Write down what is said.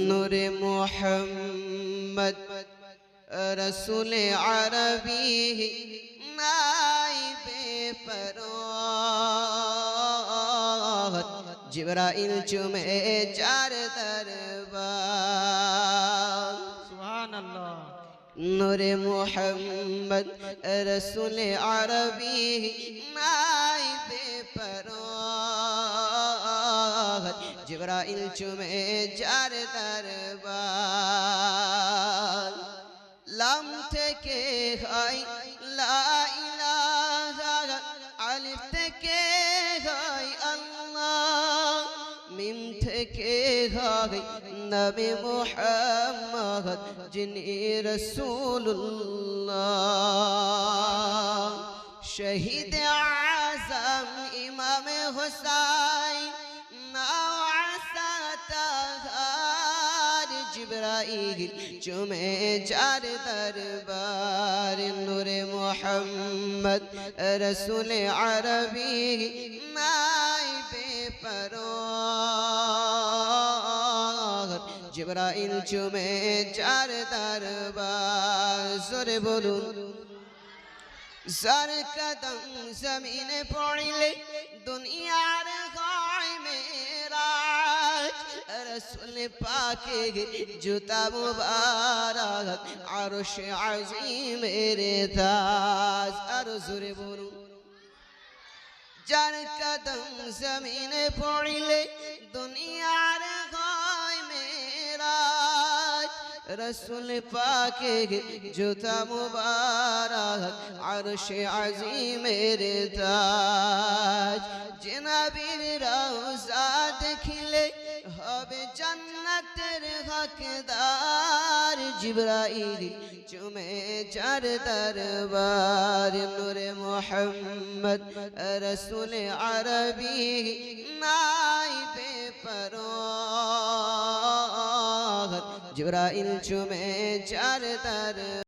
নূরে মুহাম্মদ রসুলে আরবি নাইবে ফরমান জিবরাইল চুমে চার দরবার সুবহানাল্লাহ। নূরে মুহাম্মদ রসুলে আরবি নাইবে ফরমান জিবরাইল চুমে চার দরবার লাম থেকে হয় লা ইলাহা আলিফ থেকে হয় আল্লাহ মিম থেকে হয় নবী মুহাম্মদ যিনি রাসূলুল্লাহ শহীদ আযম ইমাম হুসাইন জিবরাইল চুমে চার দরবার নূরে মুহাম্মদ রসুলে আরবি নাইবে ফরমান জিবরাইল চুমে চার দরবার জোরে বলুন সর কদম জমিনে পড়িলে দুনিয়ার হয় মেরাজ রসুল পাকে জুতা মুবারক আরশ আজিমের তাজ আর জোরে বলুন যার কদম জমিনে পড়িলে দুনিয়ার হয় মেরাজ রসুল পাকে জুতা মুবারক আরশ আজিমের তাজ জনাবির রওজা দেখিলে হবে জান্নাতের হকদার জিবরাইল চুমে চার দরবার নূরে মুহাম্মদ রসুল আরবি নাইবে ফরমান জিবরাইল চুমে চার দরবার